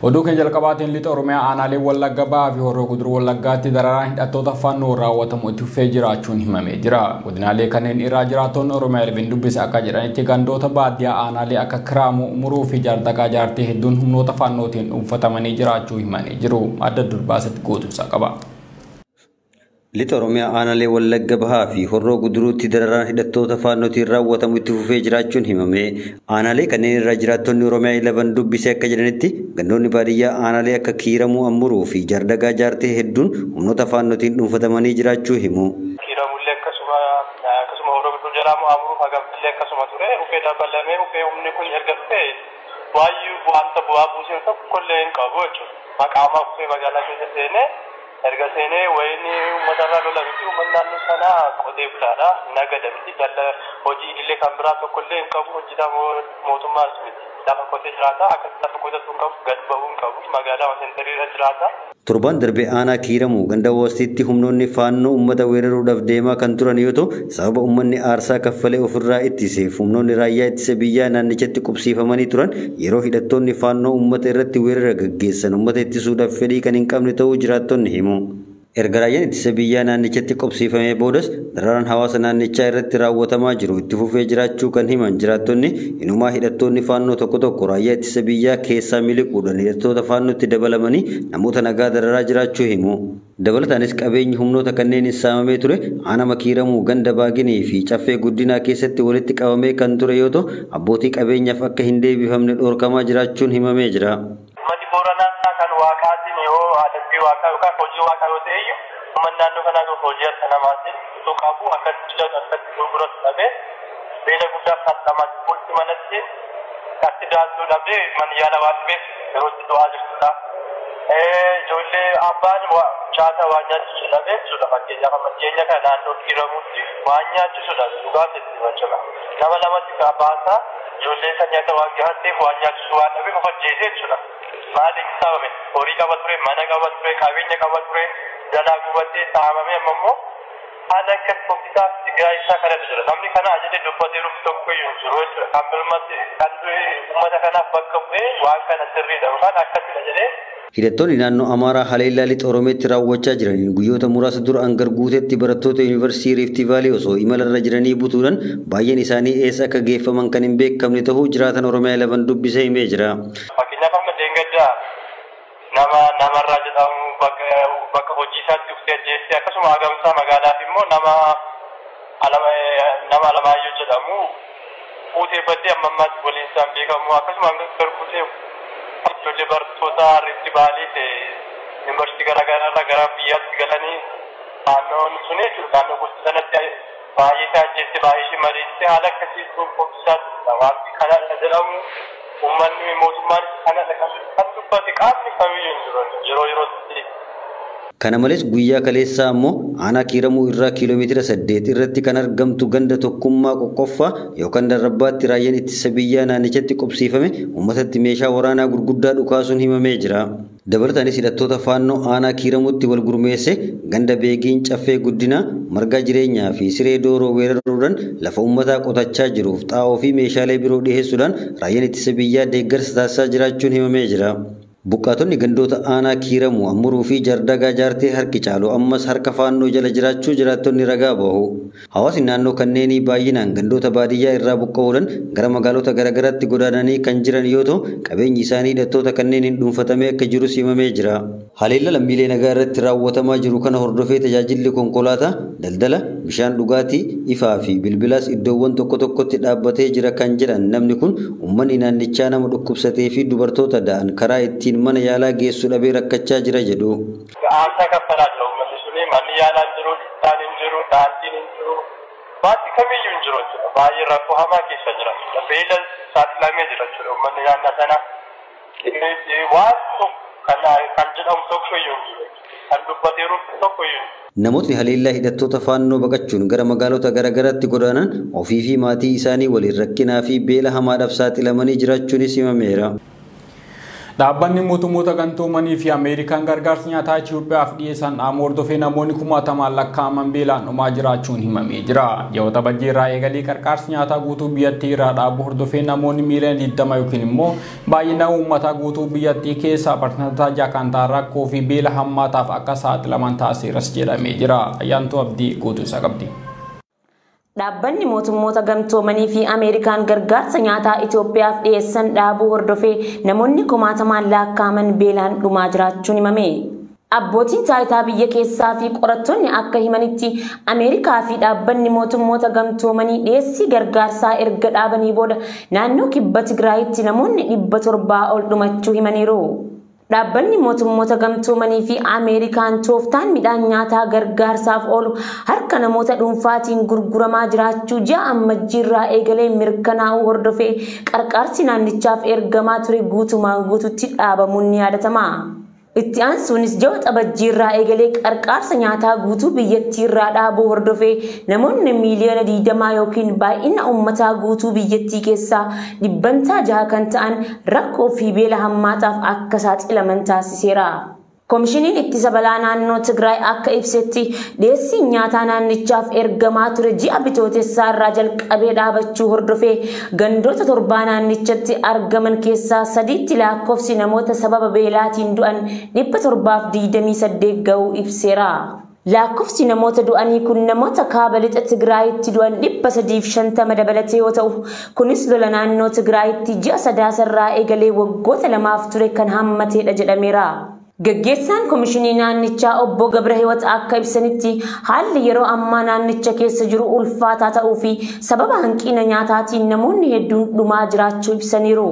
Oduu keenya jalqabaatiin lixa Oromiyaa aanaalee Wallagga Ba'aa fi Horroo Guduruu Wallaggaatti dararaan hidhattoota faannoo raawwatamu itti fufee jiraachuun himamee jira. Godinaalee kanneen irraa jiraatonni Oromiyaa Elvin dubbise akka jedhanitti gandoota baadiyyaa aanaalee akka Kiraamuu, Umuruu fi Jaardagaa jaartii hedduun humnoota faannootiin dhuunfatamanii jiraachuu himanii jiru. Adda Durbaasetti guutumsaa qaba. Lixa Oromiyaa aanaalee Wallagga Bahaa fi Horroo Guduruutti dararaan hidhattoota faannootiin raawwatamu itti fufee jiraachuun himame. Aanaalee kanneen irraa jiraattonni Oromiyaa 11 dubbise akka jedhanitti gandoonni baadiyyaa aanaalee akka Kiiramuu, Amuruu fi Jaardagaa jaartii hedduun humnoota faannootiin dhuunfatamanii jiraachuu himu. Kiiramullee akkasuma Horroo Guduruu jedhamu Amuruu Hagamtillee akkasuma ture. Ufee dabalamee ufee humni kun erga dhufe waayyuu wanta bu'aa buusee tokkollee hin qabu jechuudha. Maqaama ufee magaalaa keessa seenee erga seenee wayini uummata lola miti uummanni naannoo sana qotee bulaadha nagada miti jalla hojii illee kan biraa tokkollee hin qabu hojjetaa mootummaas miti lafa qotee jiraata akkasumas lafa qotatu hin qabu gad ba'uu hin qabu magaalaa sentariirra jiraata. Torban darbee aanaa Kiiramuu ganda Wastiitti humnoonni faannoo uummata weeraruudhaaf deemaa kan turan yoo ta'u sababa uummanni aarsaa kaffalee ofirraa ittiseef humnoonni raayyaa ittisa biyyaa naannichatti qubsiifamanii turan yeroo hidhattoonni faannoo uummata irratti weerara gaggeessan uummata ittisuudhaaf fedhii kan hin qabne ta'uu jiraattonni himu. Erga raayyaan ittisa biyyaa naannichatti qubsiifamee boodas dararaan hawaasa naannichaa irratti raawwatamaa jiru itti fufee jiraachuu kan himan jiraattonni inumaa hidhattoonni faannoo tokko tokko raayyaa ittisa biyyaa keessaa miliquudhaan hidhattoota faannootti dabalamanii namoota nagaa dararaa jiraachuu himu. Dabalataanis qabeenyi humnoota kanneen saamamee ture aanaa Kiiramuu ganda Baaginii fi Caffee Guddinaa keessatti walitti qabamee kan ture yoo ta'u abbootii qabeenyaaf akka hin deebifamne dhorkamaa jiraachuun himamee jira. Adabbii waaqaa yookaan hojii waaqaa yoo ta'e uummanni naannoo kanaa hojii harka namaatiin utuu qabu akkatti filatu akkatti gurguratu dhabee beela guddaa saaxilamaa bulti manatti akkatti daanduu dhabee man yaala waan dhibeef yeroo itti du'aa jirtudha. Ijoollee abbaan chaata waan nyaachisu dhabee jechuudha fakkeenyaaf amma dhiyeenya kana naannoo Kiiramuutti waan nyaachisu dhabe dhugaatti itti jechuudha. Nama lamatti baasaa ijoollee isa nyaata waan gahatteef waan nyaachisu waan dhabeef of ajjeesee jechuudha. Maaliif sababa horii qaba ture mana qaba ture qabeenya qaba ture jalaa gubatee saamame ammoo haala akka tokkisaa Tigraay isaa kanatu jira namni kana ajajee dubbatee dhufu tokko iyyuu jiru jechuudha kan bilmatti kan uummata kanaaf bakka bu'ee waan kana sirriidha yookaan akkasii jedhee. Hidhattoonni naannoo Amaaraa haleellaa lixa Oromiyaatti raawwachaa jiraniin guyyoota muraasa dura hangar guuteetti barattoota yuunivarsiitii Riifti Vaalii osoo imalarra jiranii butuudhaan baay'een isaanii eessa akka geeffaman kan hin beekamne ta'uu jiraatan Oromiyaa 11 dubbisee himee jira. Namarraa jedhamu bakka hojii isaatti uffee ajjeessee akkasuma Agamsaa magaalaaf immoo nama Alamaayyoo jedhamu fuuteeffatee amma ammaatti waliin isaan beekamu akkasuma garbuutee ijoollee barattoota Riifti Vaalii yuunivarsiitii garaagaraa gara biyyaatti galanii naannoon sun naannoo gosa sanatti baay'ee isaa ajjeessee baay'ee ishee madeessee haala akkasii qophiisaa jirudha wanti kanadha jedhamu. Uummanni mootummaan kana kan dubbate qaamni kamiyyuu hin jiru yerootti. Kana malees guyyaa kaleessaa ammoo aanaa Kiiramuu irraa kiiloomeetira 8 irratti kan argamtu ganda tokkummaa qoqqoffaa yookaan darabbaatti raayyaan ittisa biyyaa naannichatti qubsiifame uummatatti meeshaa waraanaa gurguddaa dhukaasuun himamee jira. Dabalataanis hidhattoota faannoo aanaa Kiiramuutti wal gurmeesse ganda Beegiin Caffee Guddinaa marga jireenyaa fi siree dooroo weeraruudhaan lafa uummataa qotachaa jiruuf xaa'oo fi meeshaalee biroo dhiyeessuudhaan raayyaan ittisa biyyaa deeggarsa taasisaa jiraachuun himamee jira. Buqqaatonni gandoota aanaa Kiiramuu, Amuruu fi Jaardagaa jaartii harki caalu ammas harka faannoo jala jiraachuu jiraattonni ragaa bahu. Hawaasni naannoo kanneenii baay'inaan gandoota baadiyyaa irraa buqqa'uudhaan gara magaalota garaagaraatti godaananii kan jiran yoo ta'u qabeenyi isaanii hidhattoota kanneeniin dhuunfatamee akka jirus himamee jira. Haleellaa lammiilee nagaa irratti raawwatamaa jiru kana hordofee tajaajilli konkolaataa, daldala, bishaan dhugaatii, ifaa fi bilbilaas iddoowwan tokko tokkotti dhaabbatee jira kan jedhan namni kun uummanni naannichaa nama dhukkubsatee fi dubartoota da'an karaa ittiin mana yaalaa geessu dhabee rakkachaa jira jedhu. Aarsaa kaffalaa jira uummanni suni manni yaalaa hin jiru, bishaan hin jiru, daandiin hin jiru, baasii kamiyyuu hin jiru jechuudha. Baay'ee rakkoo hamaa keessa jira. Beela saaxilamee jira jechuudha uummanni naannoo sana. Waan kan jedhamu tokko iyyuu hin jiru. Kan dubbateeru tokko iyyuu hin jiru. Namootni haleellaa hidhattoota faannoo baqachuun gara magaalota garaagaraatti godaanan ofii fi maatii isaanii waliin rakkinaa fi beela hamaadhaaf saaxilamanii jiraachuunis himameera. Dhaabbanni mootummoota gamtoomanii fi Ameerikaan gargaarsa nyaataa Itoophiyaaf dhiyeessan hordofee namoonni kumaatamaan lakkaa'aman beelaan dhumaa jiraachuun himamee jira. Ji'oota bajjeerraa eegalee gargaarsa nyaataa guutuu biyyattii irraa dhaabuu hordofee namoonni miiliyoona 20 yookiin immoo baay'ina uummataa guutuu biyyattii keessaa parsantaa 6 kan ta'an rakkoo fi beela hammaataaf akka saaxilaman taasiseeras jedhamee jira. Ayyaantuu Abdii guutuu isaa qabdi. Dhaabbanni mootummoota gamtoomanii fi Ameerikaan gargaarsa nyaataa Itoophiyaaf dhiyeessan dhaabuu hordofee namoonni kumaatamaan lakkaa'aman beelaan dhumaa jiraachuun himame. Abbootiin taayitaa biyya keessaa fi qorattoonni akka himanitti Ameerikaa fi dhaabbanni mootummoota gamtoomanii dhiyeessii gargaarsaa erga dhaabanii booda naannoo kibba Tigraayitti namoonni 700 ol dhumachuu himaniiru. Dhaabbanni mootummoota gamtoomanii fi Ameerikaan tooftaan midhaan nyaataa gargaarsaaf oolu harka namoota dhuunfaatiin gurguramaa jiraachuu ji'a ammajjiirraa eegalee mirkanaa'uu hordofee gargaarsi naannichaaf ergamaa ture guutumaan guututti dhaabamuun ni yaadatama. Itti aansuunis ji'a waxabajjiirraa eegalee gargaarsa nyaataa guutuu biyyattiirraa dhaabuu hordofee namoonni miiliyoona 20 yookiin baay'ina uummataa guutuu biyyattii keessaa 600 kan ta'an rakkoo fi beela hammaataaf akka saaxilaman taasiseera. Komishiniin ittisa balaa naannoo Tigraay akka ibsetti dhiyeessiin nyaataa naannichaaf ergamaa ture ji'a bitootessaa irraa jalqabee dhaabachuu hordofee gandoota 7 naannichatti argaman keessaa 3tti lakkoofsi namoota sababa beelaatiin du'an 728 ga'uu ibseera. Lakkoofsi namoota du'anii kun namoota kaaba lixa Tigraayitti du'an 350 dabalatee yoo ta'u kunis lola naannoo Tigraayitti ji'a sadaasarraa eegalee waggoota 2 ture kan hammateedha jedhameera. Gaggeessaan komishinii naannichaa obbo Gabrahiwat akka ibsanitti haalli yeroo ammaa naannicha keessa jiru ulfaataa ta'uu fi sababa hanqina nyaataatiin namoonni hedduun dhumaa jiraachuu ibsaniiru.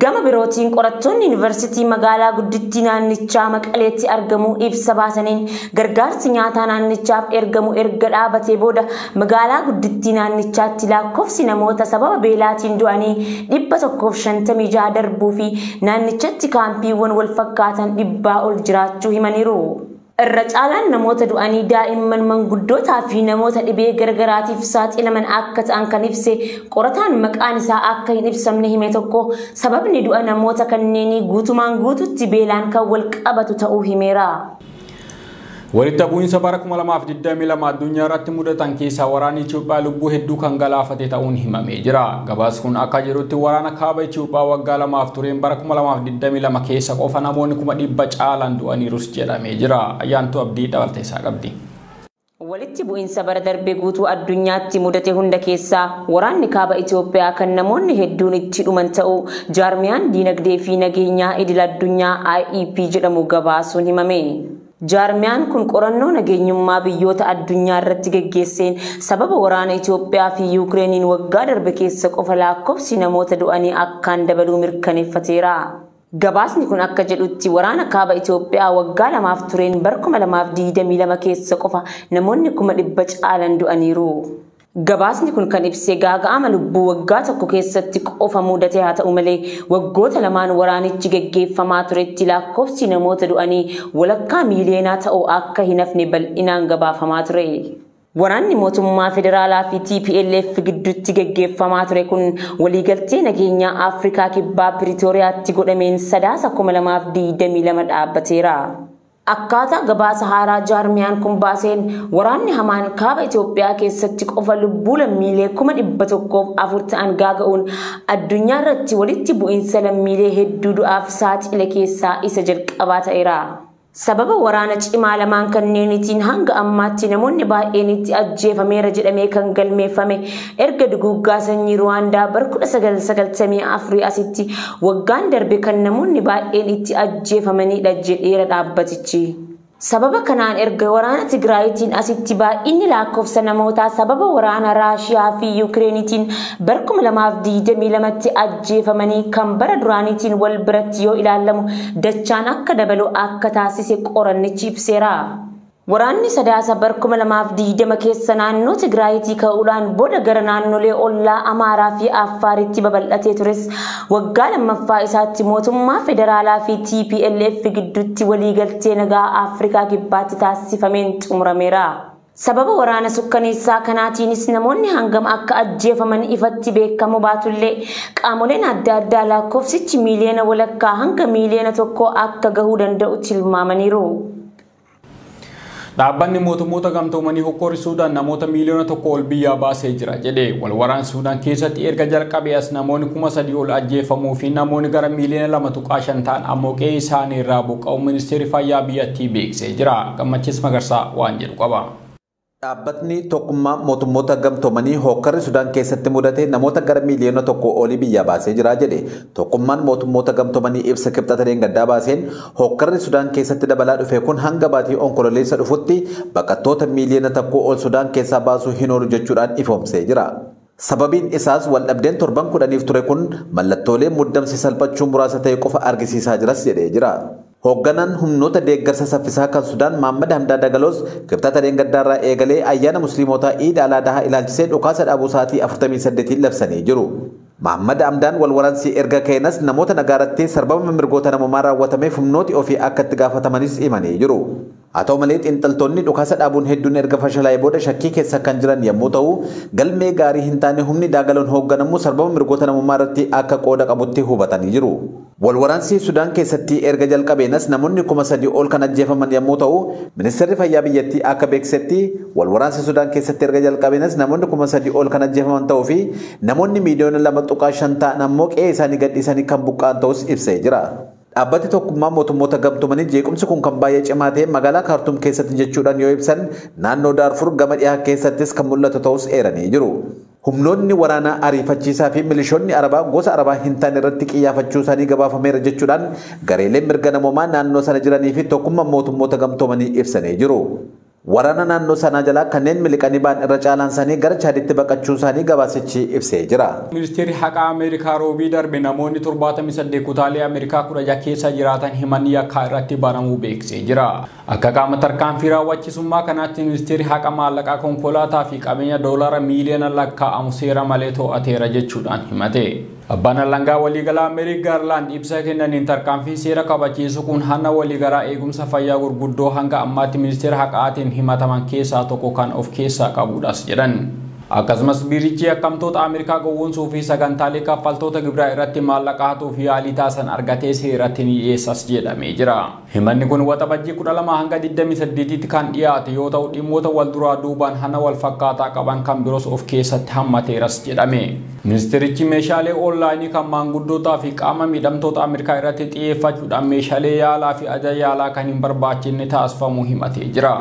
Gama birootiin qorattoonni yuunivarsiitii magaalaa guddittii naannichaa Maqaleetti argamu ibsa baasaniin gargaarsi nyaataa naannichaaf ergamu erga dhaabatee booda magaalaa guddittii naannichaatti lakkoofsi namoota sababa beelaatiin du'anii 156 darbuu fi naannichatti kaampiiwwan wal fakkaatan 100 ol jiraachuu himaniiru. Irra caalaan namoota du'anii daa'imman manguddootaa fi namoota dhibee garagaraatiif saaxilaman akka ta'an kan ibse qorataan maqaan isaa akka hin ibsamne hime tokko sababni du'a namoota kanneenii guutumaan guututti beelaan kan wal qabatu ta'uu himeera. Walitti bu'iinsa bara 2022 addunyaa irratti mudatan keessaa waraanni Itoophiyaa lubbuu hedduu kan galaafate ta'uun himamee jira. Gabaas kun akka jedhutti waraana kaaba Itoophiyaa waggaa 2 tureen bara 2022 keessa qofa namoonni 100 caalan du'aniirus jedhamee jira. Ayyaantuu Abdii dabaltee isaa qabdi. Walitti bu'iinsa bara darbee guutuu addunyaatti mudate hunda keessaa waraanni kaaba Itoophiyaa kan namoonni hedduun itti dhuman ta'uu jaarmiyaan diinagdee fi nageenyaa idil addunyaa IEP jedhamu gabaasuun himame. Jaarmiyaan kun qorannoo nageenyummaa biyyoota addunyaa irratti gaggeesseen sababa waraana Itoophiyaa fi Yukireeniin waggaa darbe keessa qofa lakkoofsi namoota du'anii akkaan dabaluu mirkaneeffateera. Gabaasni kun akka jedhutti waraana kaaba Itoophiyaa waggaa 2 tureen bara 2022 keessa qofa namoonni 100 caalan du'aniiru. Gabaasni kun kan ibsee gaaga'ama lubbuu waggaa tokko keessatti qofa mudate haa ta'u malee waggoota lamaan waraanichi gaggeeffamaa turetti lakkoofsi namoota du'anii walakkaa miiliyoonaa ta'uu akka hin hafne bal'inaan gabaafamaa ture. Waraanni mootummaa federaalaa fi TPLF gidduutti gaggeeffamaa ture kun waliigaltee nageenyaa Afrikaa kibbaa Piriitooriyaatti godhameen sadaasa 2022 dhaabbateera. Akkaataa gabaasa haaraa jaarmiyaan kun baaseen waraanni hamaan kaaba Itoophiyaa keessatti qofa lubbuu lammiilee 104 ta'an gaaga'uun addunyaa irratti walitti bu'iinsa lammiilee hedduu du'aaf saaxile keessaa isa jalqabaa ta'eera. Sababa waraana cimaa lamaan kanneenitiin hanga ammaatti namoonni baay'een itti ajjeefameera jedhamee kan galmeeffame erga duguuggaa sanyii Ruwaandaa bara 1994 asitti waggaan darbe kan namoonni baay'een itti ajjeefamanidha jedheera dhaabbatichi. Sababa kanaan erga waraana Tigraayitiin asitti baay'inni lakkoofsa namootaa sababa waraana Raashiyaa fi Yukireenitiin bara 2022tti ajjeefamanii kan bara duraaniitiin wal biratti yoo ilaalamu dachaan akka dabalu akka taasise qorannichi ibseera. Waraanni sadaasa bara 2020 keessa naannoo Tigraayitii ka'uudhaan booda gara naannolee ollaa Amaaraa fi Affaaritti babal'atee tures waggaa lammaffaa isaatti mootummaa federaalaa fi TPLF gidduutti waliigaltee nagaa Afrikaa kibbaatti taasifameen xumurameera. Sababa waraana sukkaneessaa kanaatiinis namoonni hangam akka ajjeefaman ifatti beekamu baatullee qaamoleen adda addaa lakkoofsichi miiliyoona walakkaa hanga miiliyoona tokko akka gahuu danda'u tilmaamaniiru. Dhaabbanni mootummoota gamtoomanii hokkoorri Suudaan namoota miiliyoona tokko ol biyyaa baasee jira jedhee walwaraansi Suudaan keessatti erga jalqabee as namoonni 3,000 ol ajjeefamuu fi namoonni gara miiliyoona 2.5 ta'an ammoo qe'ee isaanii irraa buqqa'uu ministeerri fayyaa biyyattii beeksisee jira. Gammachiis Magarsaa waan jedhu qaba. Dhaabbatni tokkummaa mootummoota gamtoomanii hokkarri Sudaan keessatti mudate namoota gara miiliyoona tokko olii biyyaa baasee jira jedhe. Tokkummaan mootummoota gamtoomanii ibsa kibxatareen gaddaa baaseen hokkarri Sudaan keessatti dabalaa dhufe kun hanga baatii onkololeessa dhufutti baqattoota miiliyoona tokko ol Sudaan keessaa baasuu hin oolu jechuudhaan ifoomsee jira. Sababiin isaas waldhabdeen torban 10 ture kun mallattoolee muddamsi salphachuu muraasa ta'e qofa argisiisaa jiras jedhee jira. Hoogganaan humnoota deeggarsa saffisaa kan Sudaan Mohammad Hamdan Dagaloos kibxatareen gaddaarraa eegalee ayyaana musliimotaa Iid al-Adhaa ilaalchisee dhukaasa dhaabuu sa'aatii 48 labsanii jiru. Mohammad Hamdan walwaraansi erga keenas namoota nagaaratti sarbama mirgoota namummaa raawwatameef humnooti ofii akka itti gaafatamanis himanii jiru. Haa ta'u malee xiinxaltoonni dhukaasa dhaabuun hedduun erga fashalaa'ee booda shakkii keessa kan jiran yommuu ta'u galmee gaarii hin taane humni Dagaloon hoogganamu sarbama mirgoota namummaa irratti akka qooda qabutti hubatanii jiru. Walwaraansi Sudaan keessatti erga jalqabeenas namoonni 3,000 ol kan ajjeefaman yommuu ta'u ministeerri fayyaa biyyattii akka beeksisetti walwaraansi Sudaan keessatti erga jalqabeenas namoonni 3,000 ol kan ajjeefaman ta'uu fi namoonni miiliyoona 2.5 ta'an ammoo qe'ee isaanii gadhiisanii kan buqqa'an ta'us ibsee jira. Dhaabbati tokkummaa mootummoota gamtoomanii jeequmsi kun kan baay'ee cimaa ta'e magaalaa Kaartuum keessatti jechuudhaan yoo ibsan naannoo Daarfur gama dhiyaa keessattis kan mul'atu ta'us eeranii jiru. Humnoonni waraanaa ariifachiisaa fi milishoonni Arabaa gosa Arabaa hin taane irratti xiyyeeffachuu isaanii gabaafameera jechuudhaan gareeleen mirga namoomaa naannoo sana jiranii fi tokkummaa mootummoota gamtoomanii ibsanii jiru. Waraana naannoo sanaa jalaa kanneen miliqanii ba'an irra caalaan isaanii gara Chaaditti baqachuu isaanii gabaasichi ibsee jira. Ministeerri haqaa Ameerikaa roobii darbe namoonni 78 kutaalee Ameerikaa 16 keessa jiraatan himanii yakkaa irratti banamuu beeksisee jira. Akka qaama tarkaanfii raawwachiisummaa kanaatti ministeerri haqa maallaqaa konkolaataa fi qabeenya doolaara miiliyoona lakkaa'amu seera malee to'ateera jechuudhaan himate. Abbaan alangaa waliigalaa Ameerikaa Gaarlaand ibsa kennaniin tarkaanfii seera kabachiisu kun hanna waliigalaa eegumsa fayyaa gurguddoo hanga ammaatti ministeera haqaatiin himataman keessaa tokko kan of keessaa qabudhas jedhan. Akkasumas biirichi yakkamtoota Ameerikaa gowwoomsuu fi sagantaalee kaffaltoota gibiraa irratti maallaqa hatuuf yaalii taasisan argatee seeratti ni dhiyeessas jedhamee jira. Himanni kun waxabajjii 12 hanga 28tti kan dhiyaate yoo ta'u dhimmoota wal duraa duubaan hana wal fakkaataa qaban kan biroos of keessatti hammateeras jedhame. Ministeerichi meeshaalee onlaayinii kan maanguddootaa fi qaama miidhamtoota Ameerikaa irratti xiyyeeffachuudhaan meeshaalee yaalaa fi ajaja yaalaa kan hin barbaachifne taasifamuu himatee jira.